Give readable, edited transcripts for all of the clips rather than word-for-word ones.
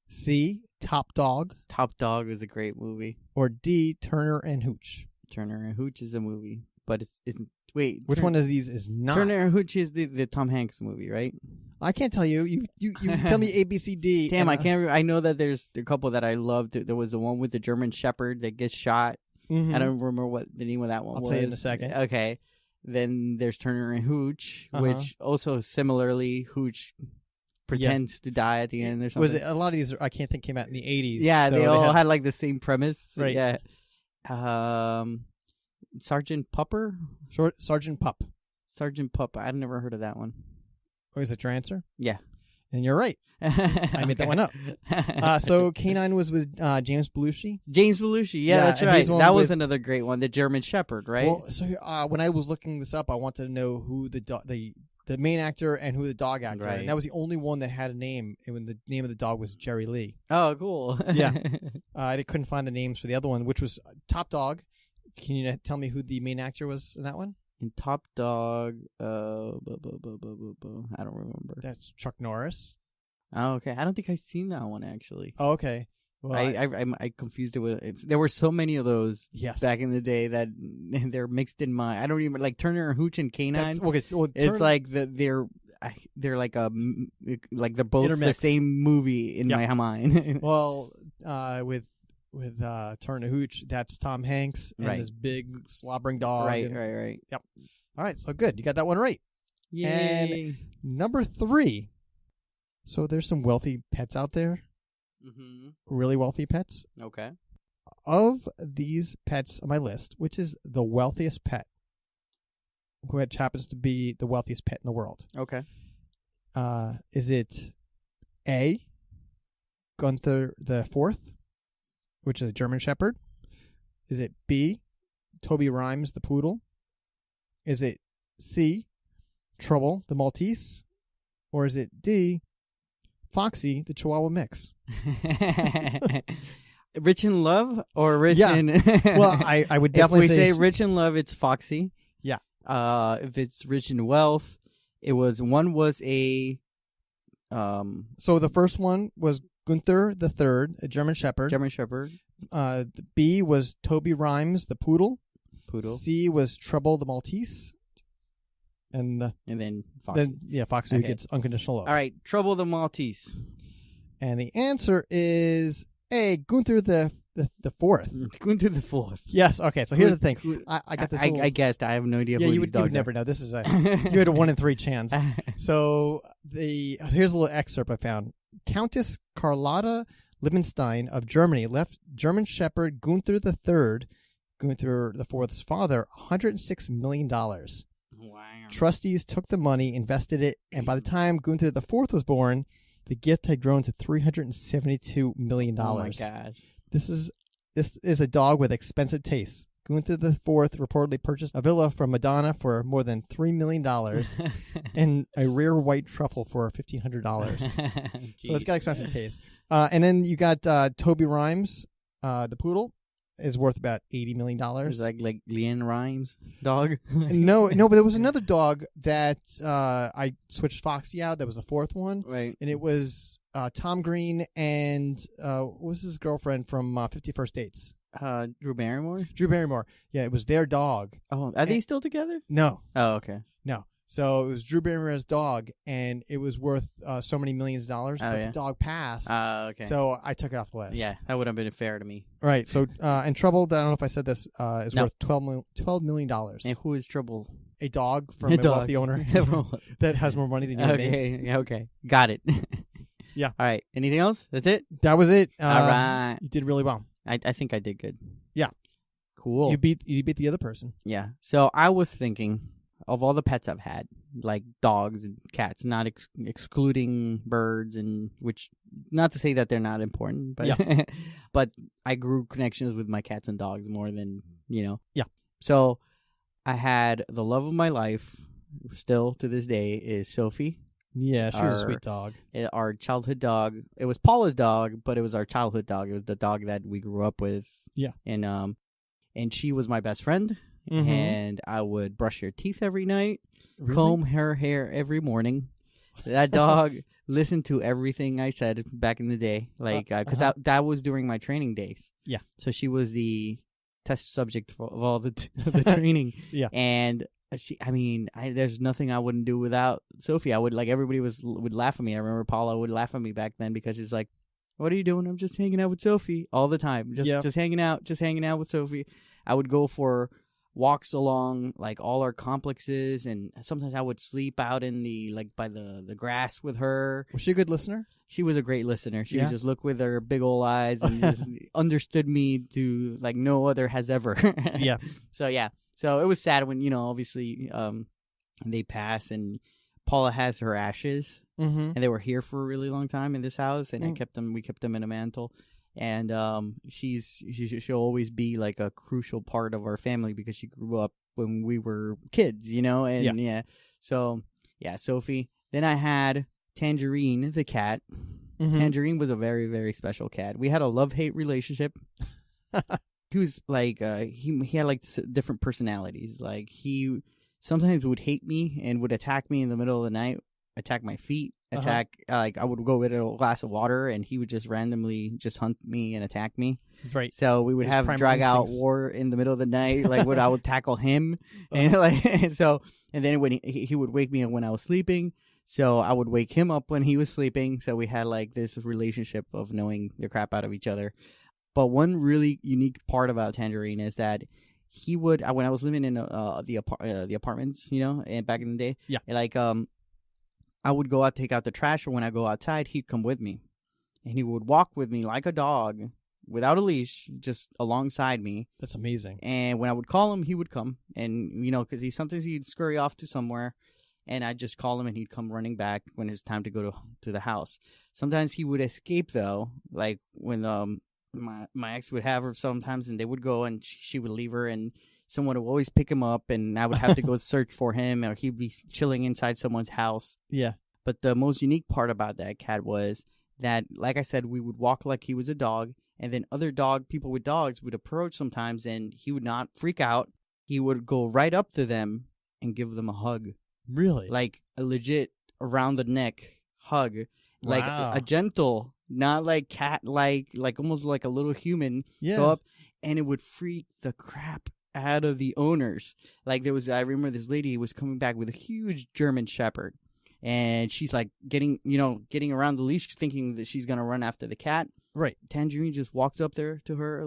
C, Top Dog. Top Dog is a great movie. Or D, Turner and Hooch. Turner and Hooch is a movie, but it's wait. Which one of these is not? Turner and Hooch is the Tom Hanks movie, right? I can't tell you. You tell me A, B, C, D. Damn, I can't. I know that there's a couple that I loved. There was the one with the German Shepherd that gets shot. Mm-hmm. I don't remember what the name of that one was. I'll tell you in a second. Okay. Then there's Turner and Hooch, which also similarly Hooch pretends to die at the end or something. Was it a lot of these? I can't think came out in the 80s. Yeah, so they all had like the same premise. Right. Yeah. Sergeant Pupper? Sergeant Pup. Sergeant Pup. I've never heard of that one. Oh, is that your answer? Yeah. And you're right. I made that one up. So Canine was with James Belushi. James Belushi. Yeah, that's right. That was another great one. The German Shepherd, right? Well, so when I was looking this up, I wanted to know who the main actor and who the dog actor. Right. And that was the only one that had a name. And when the name of the dog was Jerry Lee. Oh, cool. Yeah. I couldn't find the names for the other one, which was Top Dog. Can you tell me who the main actor was in that one? In Top Dog, I don't remember. That's Chuck Norris. Oh, okay. I don't think I've seen that one actually. Oh, okay. Well, I confused it with there were so many of those back in the day that they're mixed in my. I don't even like Turner and Hooch and Canine. It's like they're like they're both intermixed. the same movie in my mind. Well, with Turner and Hooch, that's Tom Hanks and this big slobbering dog. Right. Yep. All right, so good. You got that one right. Yay. And number 3. So there's some wealthy pets out there. Mm-hmm. Really wealthy pets. Okay. Of these pets on my list, which is the wealthiest pet, which happens to be the wealthiest pet in the world. Okay. Is it A, Gunther the Fourth, which is a German Shepherd? Is it B, Toby Rhymes the Poodle? Is it C, Trouble the Maltese? Or is it D, Foxy the Chihuahua mix? Rich in love or rich in... Well, I would definitely say rich in love, it's Foxy. Yeah. If it's rich in wealth, one was a... So the first one was Gunther the Third, a German Shepherd. B was Toby Rhymes the Poodle. C was Trouble the Maltese. And then Foxy. Foxy who gets unconditional love. All right, Trouble the Maltese. And the answer is A, Gunther the Fourth. Gunther the Fourth. Yes. Okay. So here's the thing. I got this. I guessed. I have no idea. Yeah, who you these would dogs never know. This is you had a 1 in 3 chance. So here's a little excerpt I found. Countess Carlotta Liebenstein of Germany left German Shepherd Gunther III, Gunther IV's father, $106 million. Wow. Trustees took the money, invested it, and by the time Gunther IV was born, the gift had grown to $372 million. Oh my gosh. This is a dog with expensive tastes. Gunther IV reportedly purchased a villa from Madonna for more than $3 million and a rare white truffle for $1,500. So it's got expensive taste. And then you got Toby Rhymes, the poodle, is worth about $80 million. It's like Leanne Rhymes dog? No, but there was another dog that I switched Foxy out. That was the fourth one. Right. And it was Tom Green and what was his girlfriend from 50 First Dates? Drew Barrymore? Drew Barrymore. Yeah, it was their dog. Oh, are they still together? No. Oh, okay. No. So it was Drew Barrymore's dog, and it was worth so many millions of dollars, but the dog passed. Okay. So I took it off the list. Yeah, that would have been fair to me. Right. So, and Trouble, I don't know if I said this, is worth $12 million. And who is Trouble? A dog from a wealthy owner that has more money than you. Okay. Okay. Got it. Yeah. All right. Anything else? That's it? That was it. All right. You did really well. I think I did good. Yeah. Cool. You beat the other person. Yeah. So I was thinking of all the pets I've had, like dogs and cats, not excluding birds, and which, not to say that they're not important, but but I grew connections with my cats and dogs more than, Yeah. So I had the love of my life, still to this day, is Sophie. Yeah, she was a sweet dog. Our childhood dog. It was Paula's dog, but it was our childhood dog. It was the dog that we grew up with. Yeah. And she was my best friend. Mm-hmm. And I would brush her teeth every night, comb her hair every morning, That dog listened to everything I said back in the day, like because that was during my training days. Yeah. So she was the test subject of all the training. Yeah. And there's nothing I wouldn't do without Sophie. I would everybody would laugh at me. I remember Paula would laugh at me back then because she's like, "What are you doing?" "I'm just hanging out with Sophie," all the time. Just hanging out with Sophie. I would go for walks along all our complexes, and sometimes I would sleep out in the by the grass with her. Was she a good listener? She was a great listener. She would just look with her big old eyes and just understood me to no other has ever. Yeah. So it was sad when obviously they pass, and Paula has her ashes, and they were here for a really long time in this house, and we kept them in a mantle. And she'll always be a crucial part of our family because she grew up when we were kids, and So Sophie. Then I had Tangerine, the cat. Tangerine was a very, very special cat. We had a love-hate relationship. He was he had different personalities. He sometimes would hate me and would attack me in the middle of the night, attack my feet. I would go get a glass of water, and he would just randomly just hunt me and attack me. Right. So we would have drag out war in the middle of the night. I would tackle him, and and then when he would wake me up when I was sleeping, so I would wake him up when he was sleeping. So we had this relationship of knowing the crap out of each other. But one really unique part about Tangerine is that he would when I was living in the apartments, and back in the day, I would go out, take out the trash, or when I go outside, he'd come with me. And he would walk with me like a dog, without a leash, just alongside me. That's amazing. And when I would call him, he would come. And, because sometimes he'd scurry off to somewhere, and I'd just call him, and he'd come running back when it's time to go to the house. Sometimes he would escape, though, when my ex would have her sometimes, and they would go, and she would leave her, and someone would always pick him up, and I would have to go search for him, or he'd be chilling inside someone's house. Yeah. But the most unique part about that cat was that, like I said, we would walk like he was a dog, and then other people with dogs would approach sometimes, and he would not freak out. He would go right up to them and give them a hug. Really? A legit around the neck hug. Wow. A gentle, not cat, almost like a little human. Yeah. Go up, and it would freak the crap out of the owners. I remember this lady was coming back with a huge German Shepherd, and she's getting around the leash, thinking that she's gonna run after the cat. Right. Tangerine just walks up there to her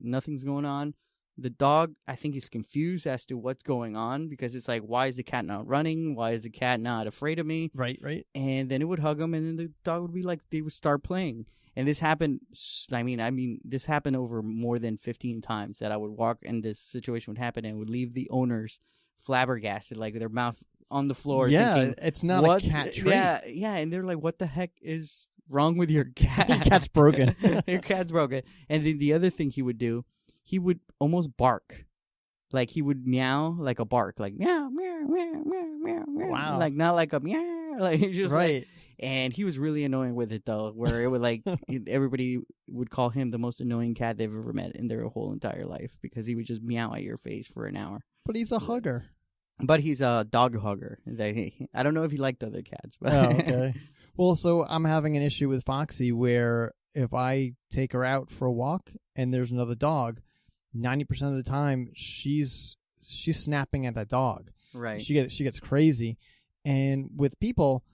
nothing's going on. The dog, I think, is confused as to what's going on, because it's why is the cat not running? Why is the cat not afraid of me? Right. And then it would hug him, and then the dog would be they would start playing. And this happened, this happened over more than 15 times that I would walk and this situation would happen, and would leave the owners flabbergasted, their mouth on the floor. Yeah, thinking, it's not a cat trait. Yeah, and they're what the heck is wrong with your cat? Your cat's broken. Your cat's broken. And then the other thing he would do, he would almost bark. He would meow like a bark, meow, meow, meow, meow, meow, meow. Wow. Not like a meow, just right. And he was really annoying with it, though, where it would everybody would call him the most annoying cat they've ever met in their whole entire life, because he would just meow at your face for an hour. But he's a hugger. But he's a dog hugger. I don't know if he liked other cats. But Oh, okay. Well, so I'm having an issue with Foxy where if I take her out for a walk and there's another dog, 90% of the time she's snapping at that dog. Right. She gets crazy. And with people,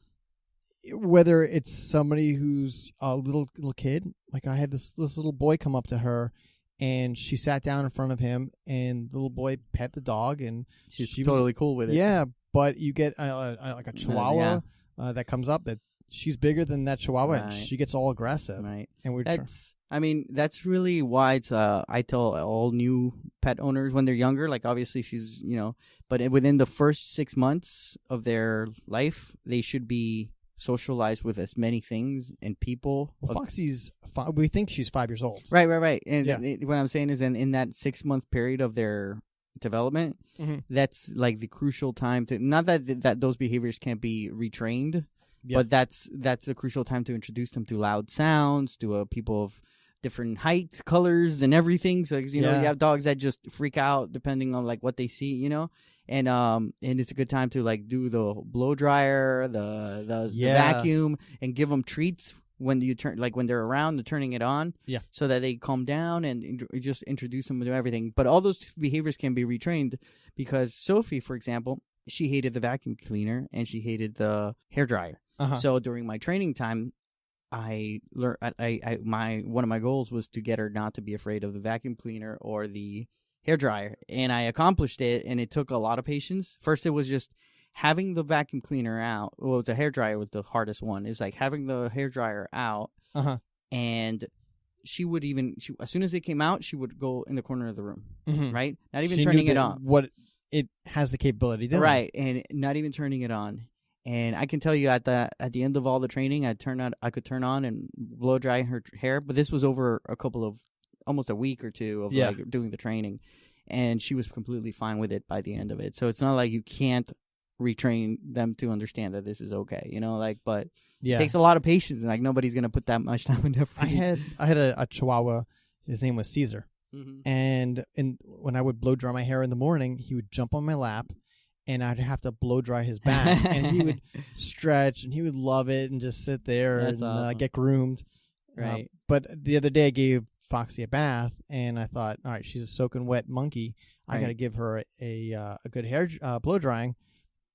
whether it's somebody who's a little kid, I had this little boy come up to her, and she sat down in front of him, and the little boy pet the dog, and she was totally cool with it. Yeah, but you get a Chihuahua that comes up that she's bigger than that Chihuahua, and she gets all aggressive. Right. And that's really why it's I tell all new pet owners when they're younger, obviously she's, but within the first 6 months of their life, they should be socialized with as many things and people. Well, Foxy's we think she's 5 years old. Right. And what I'm saying is, in that 6 month period of their development, that's the crucial time to, not that those behaviors can't be retrained, but that's the crucial time to introduce them to loud sounds, to people of different heights, colors, and everything. So you know, Yeah. you have dogs that just freak out depending on like what they see, you know. And it's a good time to like do the blow dryer, the vacuum, and give them treats when you turn, like when they're around and turning it on, so that they calm down and just introduce them to everything. But all those behaviors can be retrained, because Sophie, for example, she hated the vacuum cleaner and she hated the hair dryer. So during my training time, I learned one of my goals was to get her not to be afraid of the vacuum cleaner or the hair dryer, and I accomplished it. And it took a lot of patience. First, it was just having the vacuum cleaner out. Well, it's a hair dryer was the hardest one. It's like having the hair dryer out, and she would as soon as it came out, she would go in the corner of the room, right? Not even turning it on. What it has the capability to do, right? And not even turning it on. And I can tell you at the end of all the training, I could turn on and blow dry her hair. But this was over almost a week or two of like doing the training, and she was completely fine with it by the end of it. So it's not like you can't retrain them to understand that this is okay, you know, like, but it takes a lot of patience, and like nobody's gonna put that much time into effort. I had a Chihuahua. His name was Caesar, and when I would blow dry my hair in the morning, he would jump on my lap, and I'd have to blow dry his back, and he would stretch, and he would love it, and just sit there and get groomed. Right. But the other day, I gave Foxy a bath, and I thought, all right, she's a soaking wet monkey. I got to give her a good hair blow drying.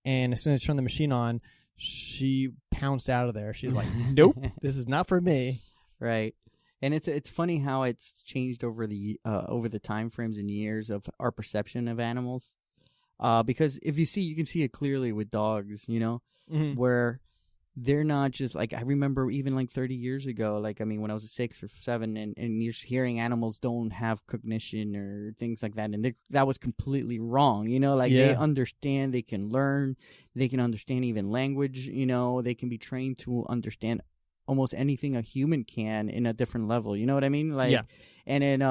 And as soon as I turned the machine on, she pounced out of there. She's like, "Nope, this is not for me." Right. And it's funny how it's changed over the time frames and years of our perception of animals. Because if you can see it clearly with dogs, you know, where they're not just like, I remember even like 30 years ago, like, I mean, when I was 6 or 7 and you're hearing animals don't have cognition or things like that. And that was completely wrong, you know, like they understand, they can learn, they can understand even language, you know, they can be trained to understand almost anything a human can in a different level. You know what I mean? Like, and then,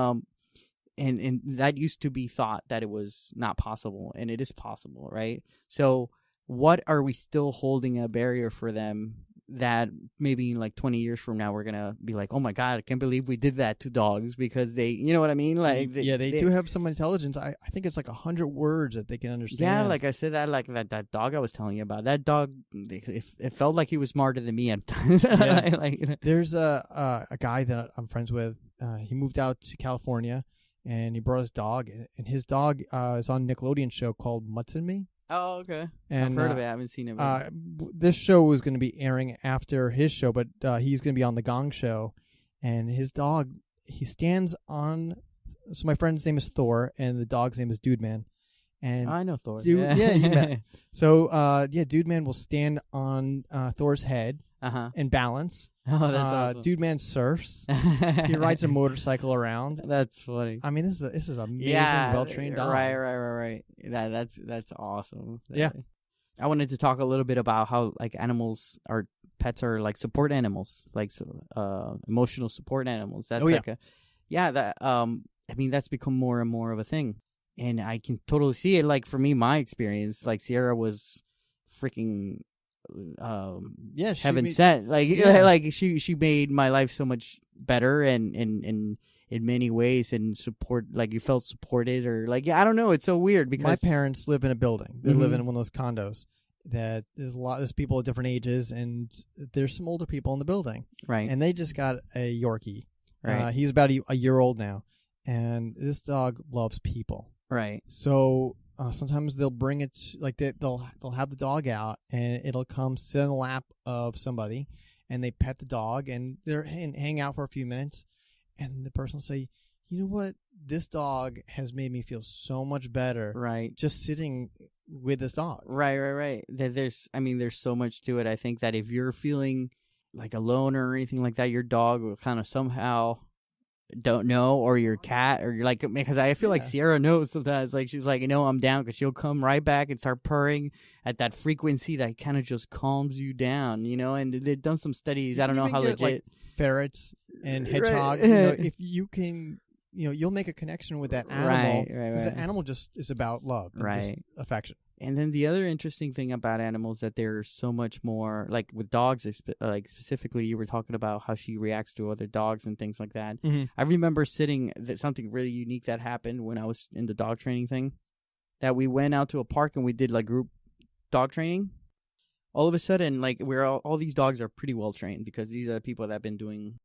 and that used to be thought that it was not possible, and it is possible, right? So what are we still holding a barrier for them that maybe in like 20 years from now we're gonna be like, oh my god, I can't believe we did that to dogs, because they, you know what I mean? Like they do have some intelligence. I think it's like 100 words that they can understand. Yeah, like I said, that like that dog I was telling you about, that dog, it felt like he was smarter than me at times. Like, there's a guy that I'm friends with. He moved out to California, and he brought his dog, and his dog is on a Nickelodeon show called Mutts and Me. Oh, okay. And, I've heard of it. I haven't seen it. This show was going to be airing after his show, but he's going to be on the Gong Show. And his dog, he stands on. So my friend's name is Thor, and the dog's name is Dude Man. And I know Thor. You met. So Dude Man will stand on Thor's head and balance. Oh, that's awesome. Dude Man surfs. He rides a motorcycle around. That's funny. I mean, this is amazing, well-trained dog. Right. That's awesome. Yeah. I wanted to talk a little bit about how like pets are like support animals, like emotional support animals. That's I mean, that's become more and more of a thing, and I can totally see it. Like for me, my experience, like Sierra was freaking heaven sent. Like like she made my life so much better, and in many ways, and support, like you felt supported, or like I don't know, it's so weird because my parents live in a building. They live in one of those condos that there's people at different ages, and there's some older people in the building, right? And they just got a Yorkie. Right. He's about a year old now, and this dog loves people. Right. So sometimes they'll bring it, like they'll have the dog out, and it'll come sit on the lap of somebody, and they pet the dog, and they're hang out for a few minutes, and the person will say, you know what, this dog has made me feel so much better, right, just sitting with this dog. Right. There's so much to it. I think that if you're feeling like alone or anything like that, your dog will kind of somehow don't know, or your cat, or you're like, because I feel like Sierra knows sometimes, like she's like, I'm down, because she'll come right back and start purring at that frequency that kind of just calms you down, and they've done some studies. I don't know how legit. Like ferrets and hedgehogs, if you can, you'll make a connection with that animal, because the animal just is about love, and just affection. And then the other interesting thing about animals that they're so much more like with dogs, like specifically, you were talking about how she reacts to other dogs and things like that. Mm-hmm. I remember something really unique that happened when I was in the dog training thing. That we went out to a park and we did like group dog training. All of a sudden, like all these dogs are pretty well trained because these are the people that have been doing